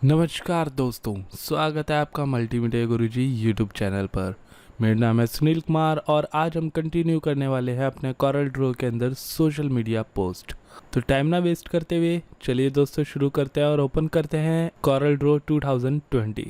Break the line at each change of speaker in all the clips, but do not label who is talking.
नमस्कार दोस्तों, स्वागत है आपका मल्टीमीडिया गुरुजी यूट्यूब चैनल पर। मेरा नाम है सुनील कुमार और आज हम कंटिन्यू करने वाले हैं अपने कॉरल ड्रॉ के अंदर सोशल मीडिया पोस्ट। तो टाइम ना वेस्ट करते हुए चलिए दोस्तों शुरू करते हैं और ओपन करते हैं कॉरल ड्रॉ 2020।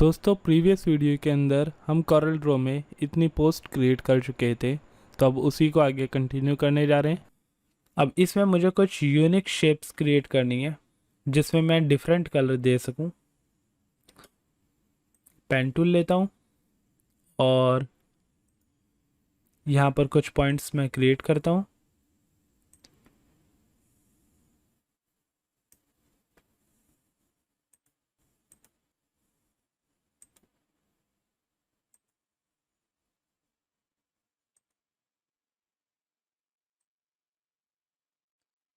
दोस्तों प्रीवियस वीडियो के अंदर हम कॉरल ड्रॉ में इतनी पोस्ट क्रिएट कर चुके थे, तो अब उसी को आगे कंटिन्यू करने जा रहे हैं। अब इसमें मुझे कुछ यूनिक शेप्स क्रिएट करनी है जिसमें मैं डिफरेंट कलर दे सकूं। पेन टूल लेता हूं और यहाँ पर कुछ पॉइंट्स मैं क्रिएट करता हूं।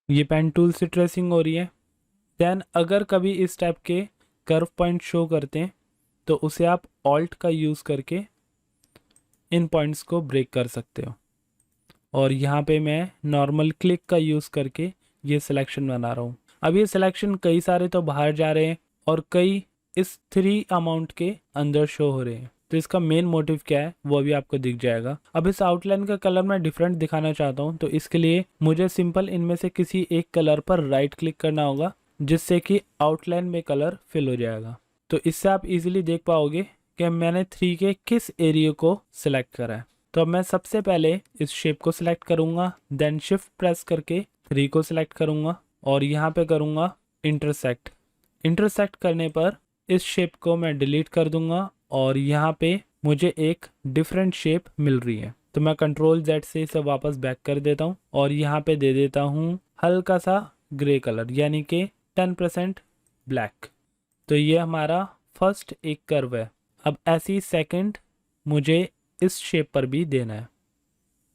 ये पेन टूल से ट्रेसिंग हो रही है। देन अगर कभी इस टाइप के कर्व पॉइंट शो करते हैं तो उसे आप ऑल्ट का यूज़ करके इन पॉइंट्स को ब्रेक कर सकते हो। और यहाँ पे मैं नॉर्मल क्लिक का यूज़ करके ये सिलेक्शन बना रहा हूँ। अब ये सिलेक्शन कई सारे तो बाहर जा रहे हैं और कई इस 3 अमाउंट के अंदर शो हो रहे हैं। तो इसका मेन मोटिव क्या है वो भी आपको दिख जाएगा। अब इस आउटलाइन का कलर मैं डिफरेंट दिखाना चाहता हूँ, तो इसके लिए मुझे सिंपल इनमें से किसी एक कलर पर राइट क्लिक करना होगा जिससे कि आउटलाइन में कलर फिल हो जाएगा। तो इससे आप इजीली देख पाओगे कि मैंने 3 के किस एरिया को सिलेक्ट करा है। तो अब मैं सबसे पहले इस शेप को सिलेक्ट करूंगा, देन शिफ्ट प्रेस करके 3 को सिलेक्ट करूंगा और यहाँ पे करूंगा इंटरसेक्ट। इंटरसेक्ट करने पर इस शेप को मैं डिलीट कर दूंगा और यहाँ पे मुझे एक डिफरेंट शेप मिल रही है। तो मैं कंट्रोल Z से इसे वापस बैक कर देता हूँ और यहाँ पे दे देता हूँ हल्का सा ग्रे कलर, यानी कि 10% ब्लैक। तो ये हमारा फर्स्ट एक कर्व है। अब ऐसी सेकंड मुझे इस शेप पर भी देना है।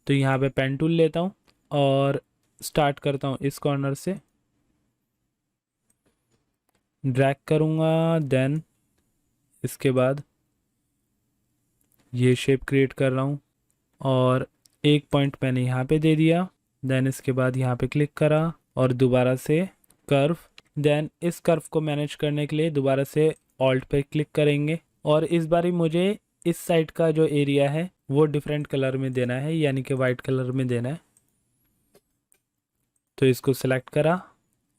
तो यहाँ पे पेन टूल लेता हूँ और स्टार्ट करता हूँ इस कॉर्नर से, ड्रैग करूँगा, देन इसके बाद ये शेप क्रिएट कर रहा हूँ और एक पॉइंट मैंने यहाँ पे दे दिया। देन इसके बाद यहाँ पे क्लिक करा और दोबारा से कर्व। देन इस कर्व को मैनेज करने के लिए दोबारा से ऑल्ट पे क्लिक करेंगे और इस बारी मुझे इस साइड का जो एरिया है वो डिफरेंट कलर में देना है, यानी कि वाइट कलर में देना है। तो इसको सिलेक्ट करा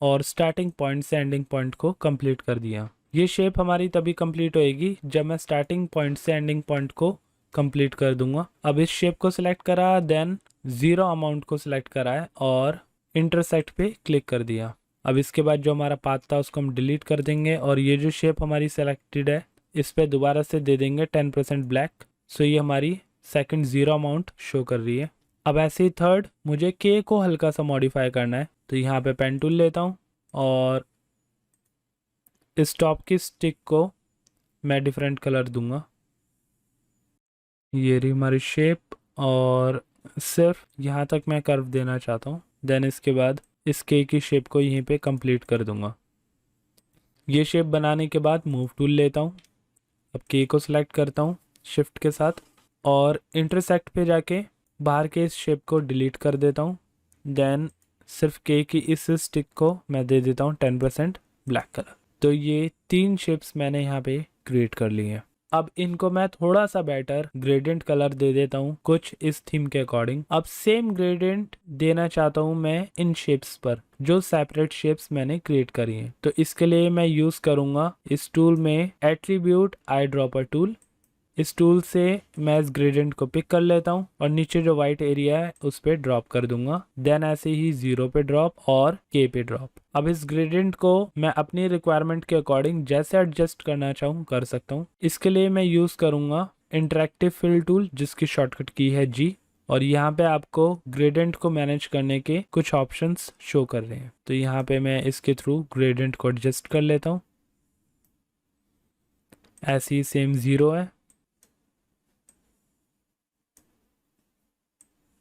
और स्टार्टिंग पॉइंट से एंडिंग पॉइंट को कंप्लीट कर दिया। ये शेप हमारी तभी कंप्लीट होएगी जब मैं स्टार्टिंग पॉइंट से एंडिंग पॉइंट को कंप्लीट कर दूंगा। अब इस शेप को सिलेक्ट करा, देन 0 अमाउंट को सिलेक्ट करा है और इंटरसेक्ट पे क्लिक कर दिया। अब इसके बाद जो हमारा पाथ था उसको हम डिलीट कर देंगे और ये जो शेप हमारी सेलेक्टेड है इस पे दोबारा से दे देंगे 10% ब्लैक। सो ये हमारी सेकंड 0 अमाउंट शो कर रही है। अब ऐसे ही थर्ड मुझे के को हल्का सा मॉडिफाई करना है। तो यहाँ पे पेन टूल लेता हूँ और इस टॉप की स्टिक को मैं डिफरेंट कलर दूंगा। ये रही हमारी शेप और सिर्फ यहाँ तक मैं कर्व देना चाहता हूँ। देन इसके बाद इस के की शेप को यहीं पे कंप्लीट कर दूंगा। ये शेप बनाने के बाद मूव टूल लेता हूँ। अब के को सिलेक्ट करता हूँ शिफ्ट के साथ और इंटरसेक्ट पे जाके बाहर के इस शेप को डिलीट कर देता हूँ। देन सिर्फ के की इस स्टिक को मैं दे देता हूँ 10% ब्लैक कलर। तो ये 3 शेप्स मैंने यहाँ पे क्रिएट कर ली हैं। अब इनको मैं थोड़ा सा बेटर ग्रेडियंट कलर दे देता हूँ कुछ इस थीम के अकॉर्डिंग। अब सेम ग्रेडियंट देना चाहता हूँ मैं इन शेप्स पर जो सेपरेट शेप्स मैंने क्रिएट करी हैं। तो इसके लिए मैं यूज करूंगा इस टूल में एट्रीब्यूट आई ड्रॉपर टूल। इस टूल से मैं इस ग्रेडियंट को पिक कर लेता हूँ और नीचे जो वाइट एरिया है उस पर ड्रॉप कर दूंगा। देन ऐसे ही 0 पे ड्रॉप और के पे ड्रॉप। अब इस ग्रेडियंट को मैं अपनी रिक्वायरमेंट के अकॉर्डिंग जैसे एडजस्ट करना चाहूँ कर सकता हूँ। इसके लिए मैं यूज करूंगा इंटरेक्टिव फिल टूल जिसकी शॉर्टकट की है G और यहाँ पे आपको ग्रेडियंट को मैनेज करने के कुछ ऑप्शंस शो कर रहे हैं। तो यहाँ पे मैं इसके थ्रू ग्रेडियंट को एडजस्ट कर लेता हूँ। ऐसे ही सेम 0 है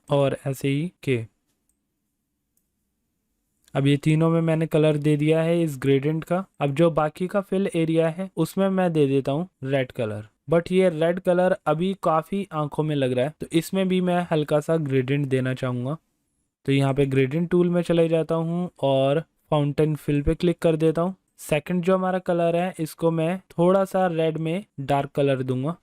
और ऐसे ही के। अब ये तीनों में मैंने कलर दे दिया है इस ग्रेडियंट का। अब जो बाकी का फिल एरिया है उसमें मैं दे देता हूँ रेड कलर। बट ये रेड कलर अभी काफ़ी आंखों में लग रहा है, तो इसमें भी मैं हल्का सा ग्रेडियंट देना चाहूँगा। तो यहाँ पे ग्रेडियंट टूल में चले जाता हूँ और फाउंटेन फिल पे क्लिक कर देता हूँ। सेकंड जो हमारा कलर है इसको मैं थोड़ा सा रेड में डार्क कलर दूंगा,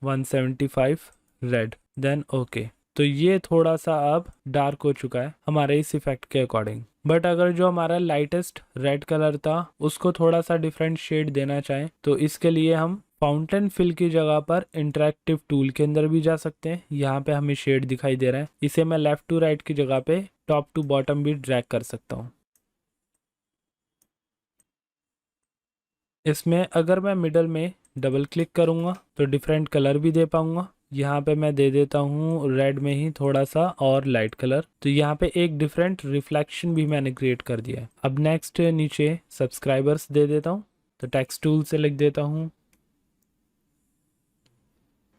175 रेड, देन ओके। तो ये थोड़ा सा अब डार्क हो चुका है हमारे इस इफेक्ट के अकॉर्डिंग। बट अगर जो हमारा लाइटेस्ट रेड कलर था उसको थोड़ा सा डिफरेंट शेड देना चाहें तो इसके लिए हम फाउंटेन फिल की जगह पर इंटरेक्टिव टूल के अंदर भी जा सकते हैं। यहाँ पे हमें शेड दिखाई दे रहा है, इसे मैं लेफ्ट टू राइट की जगह पे टॉप टू बॉटम भी ड्रैग कर सकता हूँ। इसमें अगर मैं मिडल में डबल क्लिक करूँगा तो डिफरेंट कलर भी दे पाऊँगा। यहाँ पे मैं दे देता हूँ रेड में ही थोड़ा सा और लाइट कलर, तो यहाँ पे एक डिफरेंट रिफ्लेक्शन भी मैंने क्रिएट कर दिया है। अब नेक्स्ट नीचे सब्सक्राइबर्स दे देता हूँ, तो टेक्स्ट टूल से लिख देता हूँ,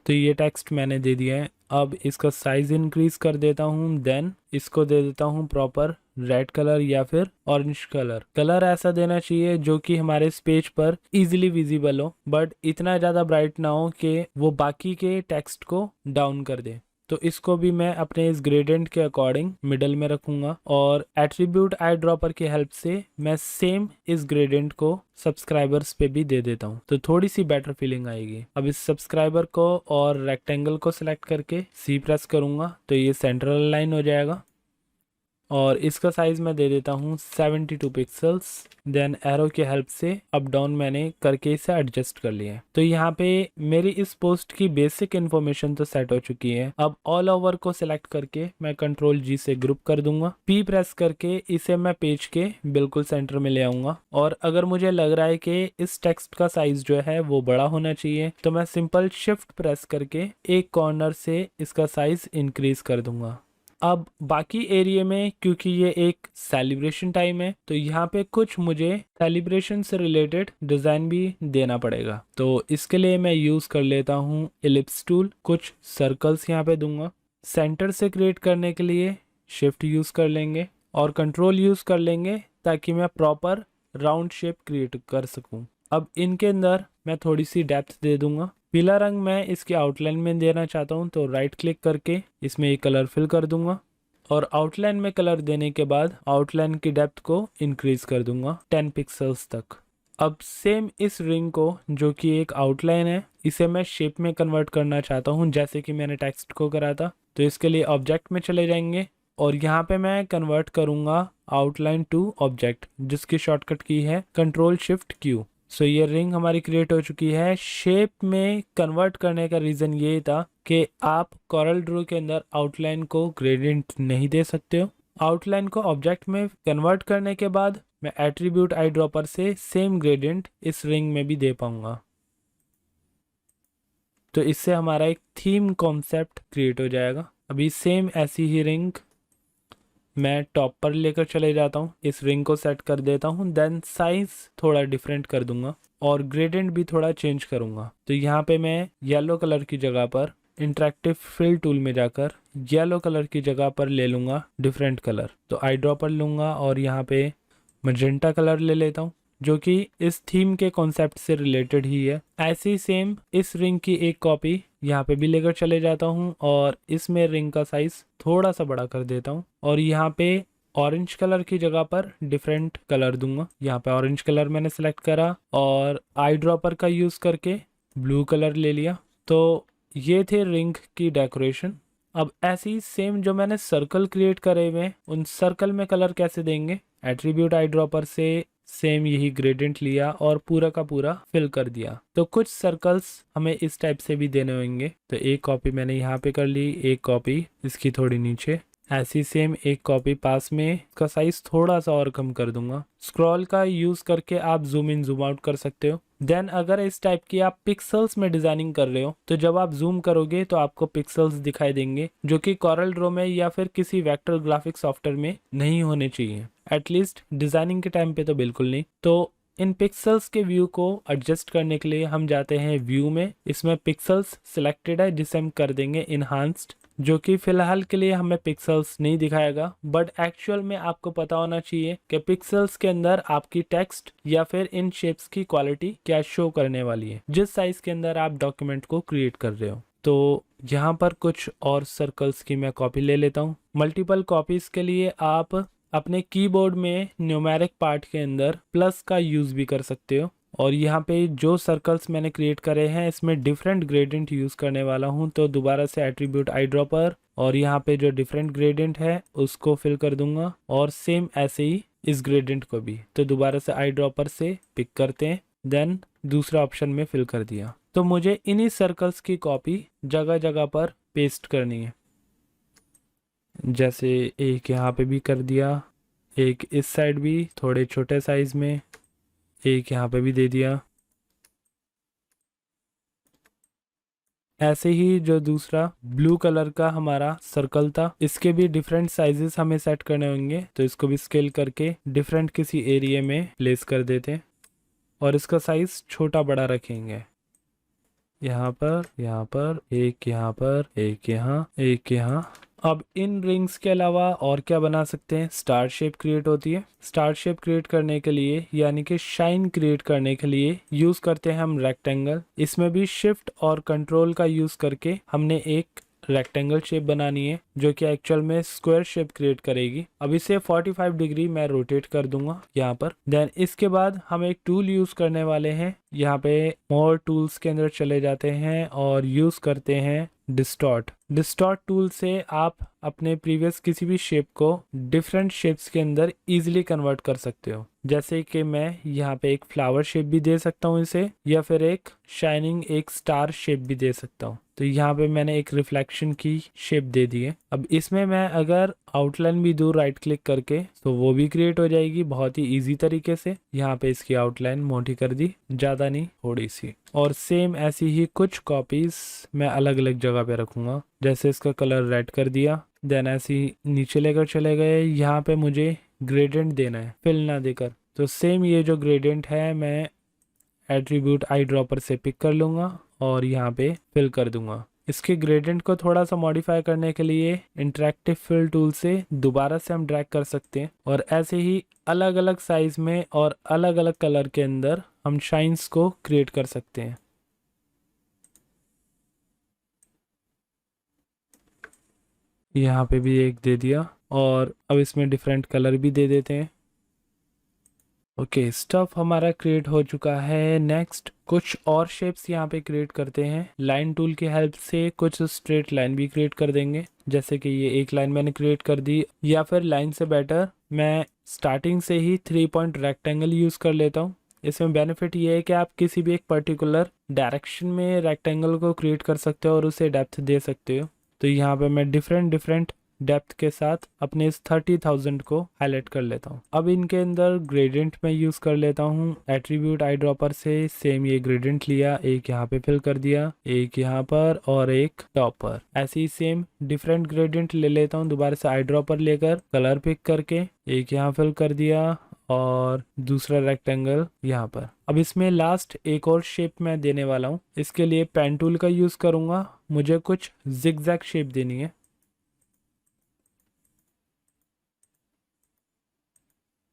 तो ये टेक्स्ट मैंने दे दिया है। अब इसका साइज इंक्रीज कर देता हूँ, देन इसको दे देता हूँ प्रॉपर रेड कलर या फिर ऑरेंज कलर। कलर ऐसा देना चाहिए जो कि हमारे इस पेज पर इजीली विजिबल हो, बट इतना ज़्यादा ब्राइट ना हो कि वो बाकी के टेक्स्ट को डाउन कर दे। तो इसको भी मैं अपने इस ग्रेडियंट के अकॉर्डिंग मिडल में रखूंगा और एट्रीब्यूट आई ड्रॉपर की हेल्प से मैं सेम इस ग्रेडियंट को सब्सक्राइबर्स पे भी दे देता हूँ, तो थोड़ी सी बेटर फीलिंग आएगी। अब इस सब्सक्राइबर को और रेक्टेंगल को सिलेक्ट करके सी प्रेस करूंगा तो ये सेंट्रल लाइन हो जाएगा और इसका साइज मैं दे देता हूँ 72 पिक्सल्स। देन एरो की हेल्प से अप डाउन मैंने करके इसे एडजस्ट कर लिया है। तो यहाँ पे मेरी इस पोस्ट की बेसिक इन्फॉर्मेशन तो सेट हो चुकी है। अब ऑल ओवर को सिलेक्ट करके मैं कंट्रोल जी से ग्रुप कर दूंगा, पी प्रेस करके इसे मैं पेज के बिल्कुल सेंटर में ले आऊंगा। और अगर मुझे लग रहा है कि इस टेक्स्ट का साइज जो है वो बड़ा होना चाहिए तो मैं सिंपल शिफ्ट प्रेस करके एक कॉर्नर से इसका साइज इंक्रीज कर दूंगा। अब बाकी एरिया में क्योंकि ये एक सेलिब्रेशन टाइम है तो यहाँ पे कुछ मुझे सेलिब्रेशन से रिलेटेड डिजाइन भी देना पड़ेगा, तो इसके लिए मैं यूज कर लेता हूँ एलिप्स टूल। कुछ सर्कल्स यहाँ पे दूंगा। सेंटर से क्रिएट करने के लिए शिफ्ट यूज कर लेंगे और कंट्रोल यूज कर लेंगे ताकि मैं प्रॉपर राउंड शेप क्रिएट कर सकूं। अब इनके अंदर मैं थोड़ी सी डेप्थ दे दूंगा। पीला रंग मैं इसके आउटलाइन में देना चाहता हूं तो राइट क्लिक करके इसमें एक कलर फिल कर दूंगा और आउटलाइन में कलर देने के बाद आउटलाइन की डेप्थ को इंक्रीज कर दूंगा 10 पिक्सल्स तक। अब सेम इस रिंग को जो कि एक आउटलाइन है इसे मैं शेप में कन्वर्ट करना चाहता हूं जैसे कि मैंने टेक्स्ट को करा था। तो इसके लिए ऑब्जेक्ट में चले जाएंगे और यहाँ पे मैं कन्वर्ट करूंगा आउटलाइन टू ऑब्जेक्ट जिसकी शॉर्टकट की है कंट्रोल शिफ्ट क्यू। सो ये रिंग हमारी क्रिएट हो चुकी है। शेप में कन्वर्ट करने का रीज़न ये था कि आप कोरल ड्रॉ के अंदर आउटलाइन को ग्रेडियंट नहीं दे सकते हो। आउटलाइन को ऑब्जेक्ट में कन्वर्ट करने के बाद मैं एट्रीब्यूट आई ड्रॉपर से सेम ग्रेडियंट इस रिंग में भी दे पाऊंगा, तो इससे हमारा एक थीम कॉन्सेप्ट क्रिएट हो जाएगा। अभी सेम ऐसी ही रिंग मैं टॉप पर लेकर चले जाता हूँ, इस रिंग को सेट कर देता हूँ, देन साइज थोड़ा डिफरेंट कर दूंगा और ग्रेडियंट भी थोड़ा चेंज करूंगा। तो यहाँ पे मैं येलो कलर की जगह पर इंटरेक्टिव फिल टूल में जाकर येलो कलर की जगह पर ले लूंगा डिफरेंट कलर, तो आई ड्रॉपर लूंगा और यहाँ पे मजेंटा कलर ले लेता हूँ जो कि इस थीम के कॉन्सेप्ट से रिलेटेड ही है। ऐसे ही सेम इस रिंग की एक कॉपी यहाँ पे भी लेकर चले जाता हूँ और इसमें रिंग का साइज थोड़ा सा बड़ा कर देता हूँ और यहाँ पे ऑरेंज कलर की जगह पर डिफरेंट कलर दूंगा। यहाँ पे ऑरेंज कलर मैंने सेलेक्ट करा और आई ड्रॉपर का यूज करके ब्लू कलर ले लिया। तो ये थे रिंग की डेकोरेशन। अब ऐसे ही सेम जो मैंने सर्कल क्रिएट करे हुए उन सर्कल में कलर कैसे देंगे, एट्रीब्यूट आई ड्रॉपर से सेम यही ग्रेडियंट लिया और पूरा का पूरा फिल कर दिया। तो कुछ सर्कल्स हमें इस टाइप से भी देने होंगे, तो एक कॉपी मैंने यहाँ पे कर ली, एक कॉपी इसकी थोड़ी नीचे, ऐसी सेम एक कॉपी पास में, इसका साइज थोड़ा सा और कम कर दूंगा। स्क्रॉल का यूज करके आप जूम इन जूम आउट कर सकते हो। देन अगर इस टाइप की आप पिक्सल्स में डिजाइनिंग कर रहे हो तो जब आप जूम करोगे तो आपको पिक्सल्स दिखाई देंगे जो कि कोरल ड्रॉ में या फिर किसी वेक्टर ग्राफिक सॉफ्टवेयर में नहीं होने चाहिए, एटलीस्ट डिजाइनिंग के टाइम पे तो बिल्कुल नहीं। तो इन पिक्सल्स के व्यू को एडजस्ट करने के लिए हम जाते हैं व्यू में, इसमें पिक्सल्स सिलेक्टेड है जिसे हम कर देंगे इनहांस्ड, जो कि फिलहाल के लिए हमें पिक्सल्स नहीं दिखाएगा, बट एक्चुअल में आपको पता होना चाहिए कि पिक्सल्स के अंदर आपकी टेक्स्ट या फिर इन शेप्स की क्वालिटी क्या शो करने वाली है जिस साइज के अंदर आप डॉक्यूमेंट को क्रिएट कर रहे हो। तो यहाँ पर कुछ और सर्कल्स की मैं कॉपी ले लेता हूँ। मल्टीपल कॉपीज के लिए आप अपने कीबोर्ड में न्यूमेरिक पार्ट के अंदर प्लस का यूज़ भी कर सकते हो। और यहाँ पे जो सर्कल्स मैंने क्रिएट करे हैं इसमें डिफरेंट ग्रेडियंट यूज़ करने वाला हूँ, तो दोबारा से एट्रीब्यूट आई ड्रॉपर और यहाँ पे जो डिफरेंट ग्रेडियंट है उसको फिल कर दूंगा, और सेम ऐसे ही इस ग्रेडियंट को भी। तो दोबारा से आई ड्रॉपर से पिक करते हैं, देन दूसरा ऑप्शन में फिल कर दिया। तो मुझे इन्हीं सर्कल्स की कॉपी जगह जगह पर पेस्ट करनी है। जैसे एक यहाँ पे भी कर दिया, एक इस साइड भी थोड़े छोटे साइज में, एक यहाँ पे भी दे दिया। ऐसे ही जो दूसरा ब्लू कलर का हमारा सर्कल था इसके भी डिफरेंट साइजेस हमें सेट करने होंगे, तो इसको भी स्केल करके डिफरेंट किसी एरिया में प्लेस कर देते हैं और इसका साइज छोटा बड़ा रखेंगे। यहाँ पर एक, यहाँ पर एक, यहाँ एक, यहाँ। अब इन रिंग्स के अलावा और क्या बना सकते हैं? स्टार शेप क्रिएट होती है। स्टार शेप क्रिएट करने के लिए यानी कि शाइन क्रिएट करने के लिए यूज करते हैं हम रेक्टेंगल। इसमें भी शिफ्ट और कंट्रोल का यूज करके हमने एक रेक्टेंगल शेप बनानी है जो कि एक्चुअल में स्क्वायर शेप क्रिएट करेगी। अब इसे 45 डिग्री मैं रोटेट कर दूंगा यहाँ पर। देन इसके बाद हम एक टूल यूज करने वाले हैं। यहाँ पे मोर टूल्स के अंदर चले जाते हैं और यूज करते हैं डिस्टॉर्ट। डिस्टॉर्ट टूल से आप अपने प्रीवियस किसी भी शेप को डिफरेंट शेप्स के अंदर इजीली कन्वर्ट कर सकते हो। जैसे कि मैं यहाँ पे एक फ्लावर शेप भी दे सकता हूँ इसे, या फिर एक शाइनिंग एक स्टार शेप भी दे सकता हूँ। तो यहाँ पे मैंने एक रिफ्लेक्शन की शेप दे दी है। अब इसमें मैं अगर आउटलाइन भी दूर राइट क्लिक करके तो वो भी क्रिएट हो जाएगी बहुत ही इजी तरीके से। यहाँ पे इसकी आउटलाइन मोटी कर दी, ज़्यादा नहीं थोड़ी सी। और सेम ऐसी ही कुछ कॉपीज मैं अलग अलग जगह पे रखूंगा। जैसे इसका कलर रेड कर दिया, देन ऐसे ही नीचे लेकर चले गए। यहाँ पे मुझे ग्रेडियंट देना है फिल ना देकर, तो सेम ये जो ग्रेडियंट है मैं एट्रीब्यूट आई ड्रॉपर से पिक कर लूँगा और यहाँ पे फिल कर दूंगा। इसके ग्रेडियंट को थोड़ा सा मॉडिफाई करने के लिए इंटरेक्टिव फिल टूल से दोबारा से हम ड्रैग कर सकते हैं और ऐसे ही अलग अलग साइज में और अलग अलग कलर के अंदर हम शाइन्स को क्रिएट कर सकते हैं। यहाँ पे भी एक दे दिया और अब इसमें डिफरेंट कलर भी दे देते हैं। ओके, स्टफ हमारा क्रिएट हो चुका है। नेक्स्ट कुछ और शेप्स यहाँ पे क्रिएट करते हैं। लाइन टूल की हेल्प से कुछ स्ट्रेट लाइन भी क्रिएट कर देंगे। जैसे कि ये एक लाइन मैंने क्रिएट कर दी, या फिर लाइन से बेटर मैं स्टार्टिंग से ही 3 पॉइंट रेक्टेंगल यूज कर लेता हूँ। इसमें बेनिफिट ये है कि आप किसी भी एक पर्टिकुलर डायरेक्शन में रेक्टेंगल को क्रिएट कर सकते हो और उसे डेप्थ दे सकते हो। तो यहाँ पे मैं डिफरेंट डेप्थ के साथ अपने इस 30,000 को हाईलाइट कर लेता हूँ। अब इनके अंदर ग्रेडियंट में यूज कर लेता हूँ एट्रीब्यूट आई ड्रॉपर से। सेम ये ग्रेडियंट लिया, एक यहाँ पे फिल कर दिया, एक यहाँ पर और एक टॉप पर। ऐसे ही सेम डिफरेंट ग्रेडियंट ले लेता हूँ दोबारा से आई ड्रॉपर लेकर, कलर पिक करके एक यहाँ फिल कर दिया और दूसरा रेक्टेंगल यहाँ पर। अब इसमें लास्ट एक और शेप मैं देने वाला हूँ। इसके लिए पेन टूल का यूज करूंगा। मुझे कुछ जिगजैग शेप देनी है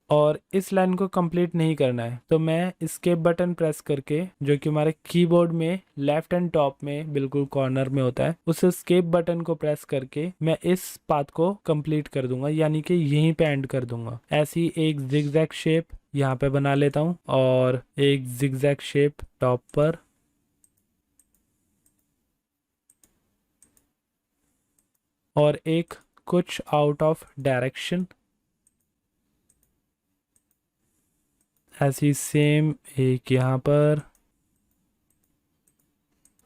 और इस लाइन को कंप्लीट नहीं करना है, तो मैं escape बटन प्रेस करके, जो कि हमारे कीबोर्ड में लेफ्ट एंड टॉप में बिल्कुल कॉर्नर में होता है, उस escape बटन को प्रेस करके मैं इस पाथ को कंप्लीट कर दूंगा, यानी कि यहीं पे एंड कर दूंगा। ऐसी एक जिगजैग शेप यहाँ पे बना लेता हूँ और एक जिगजैग शेप टॉप पर, और एक कुछ आउट ऑफ डायरेक्शन। ऐसी सेम एक यहाँ पर।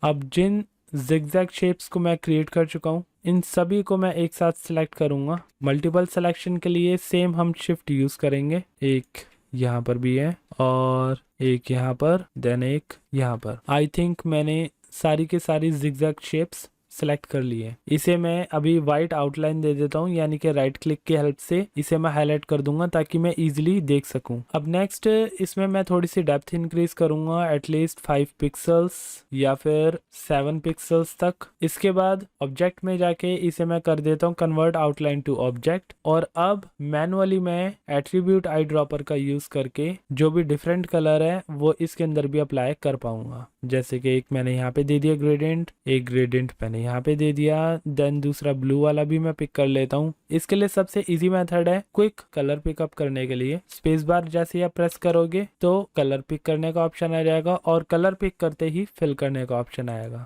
अब जिन जिगजैग शेप्स को मैं क्रिएट कर चुका हूँ इन सभी को मैं एक साथ सिलेक्ट करूँगा। मल्टीपल सिलेक्शन के लिए सेम हम शिफ्ट यूज़ करेंगे। एक यहाँ पर भी है और एक यहाँ पर, देन एक यहाँ पर। आई थिंक मैंने सारी के सारी जिगजैग शेप्स सेलेक्ट कर लिए। इसे मैं अभी वाइट आउटलाइन दे देता हूँ, यानी कि राइट क्लिक की हेल्प से इसे मैं हाईलाइट कर दूंगा ताकि मैं इजीली देख सकूं। अब नेक्स्ट इसमें मैं थोड़ी सी डेप्थ इंक्रीज करूंगा, एटलीस्ट 5 पिक्सल्स या फिर 7 पिक्सल्स तक। इसके बाद ऑब्जेक्ट में जाके इसे मैं कर देता हूँ कन्वर्ट आउटलाइन टू ऑब्जेक्ट, और अब मैनुअली मैं एट्रीब्यूट आई ड्रॉपर का यूज करके जो भी डिफरेंट कलर है वो इसके अंदर भी अप्लाई कर पाऊंगा। जैसे कि एक मैंने यहाँ पे दे दिया ग्रेडियंट, एक ग्रेडियंट मैंने यहाँ पे दे दिया। देन दूसरा ब्लू वाला भी मैं पिक कर लेता हूँ। इसके लिए सबसे इजी मेथड है क्विक कलर पिकअप करने के लिए स्पेस बार जैसे ही आप प्रेस करोगे तो कलर पिक करने का ऑप्शन आ जाएगा और कलर पिक करते ही फिल करने का ऑप्शन आएगा।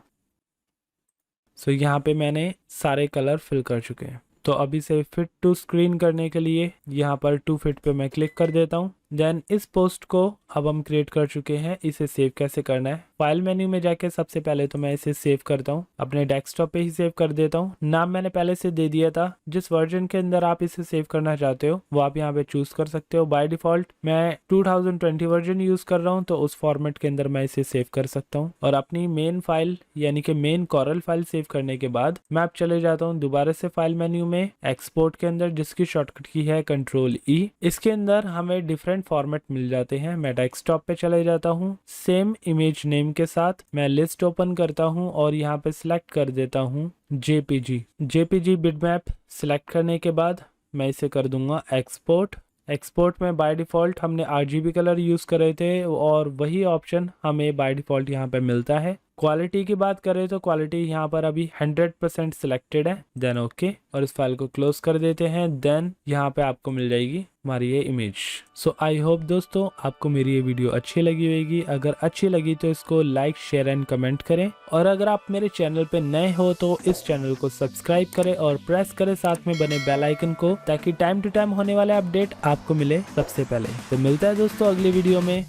सो यहाँ पे मैंने सारे कलर फिल कर चुके हैं। तो अभी से फिट टू स्क्रीन करने के लिए यहाँ पर टू फिट पे मैं क्लिक कर देता हूँ। देन इस पोस्ट को अब हम क्रिएट कर चुके हैं। इसे सेव कैसे करना है, फाइल मेन्यू में जाके सबसे पहले तो मैं इसे सेव करता हूँ, अपने डेस्कटॉप पे ही सेव कर देता हूँ। नाम मैंने पहले से दे दिया था। जिस वर्जन के अंदर आप इसे सेव करना चाहते हो वो आप यहाँ पे चूज कर सकते हो। बाय डिफॉल्ट मैं 2020 वर्जन यूज कर रहा हूँ तो उस फॉर्मेट के अंदर मैं इसे सेव कर सकता हूँ। और अपनी मेन फाइल यानी कि मेन कॉरल फाइल सेव करने के बाद मैं अब चले जाता हूँ दोबारा से फाइल मेन्यू में एक्सपोर्ट के अंदर, जिसकी शॉर्टकट की है Ctrl+E। इसके अंदर हमें डिफरेंट फॉर्मेट मिल जाते हैं। मैं डेस्कटॉप पे चले जाता हूँ, सेम इमेज नेम के साथ मैं लिस्ट ओपन करता हूँ और यहाँ पे सिलेक्ट कर देता हूँ जेपीजी बिटमैप। सिलेक्ट करने के बाद मैं इसे कर दूंगा एक्सपोर्ट में बाय डिफॉल्ट हमने RGB कलर यूज करे थे और वही ऑप्शन हमें बाय डिफॉल्ट यहाँ पे मिलता है। क्वालिटी की बात करें तो क्वालिटी यहाँ पर अभी 100% सिलेक्टेड है। देन ओके और इस फाइल को क्लोज कर देते हैं। देन यहाँ पे आपको मिल जाएगी हमारी ये इमेज। सो आई होप दोस्तों आपको मेरी ये वीडियो अच्छी लगी होगी। अगर अच्छी लगी तो इसको लाइक शेयर एंड कमेंट करें और अगर आप मेरे चैनल पे नए हो तो इस चैनल को सब्सक्राइब करें और प्रेस करें साथ में बने बेल आइकन को, ताकि टाइम टू टाइम होने वाले अपडेट आपको मिले सबसे पहले। तो मिलता है दोस्तों अगली वीडियो में।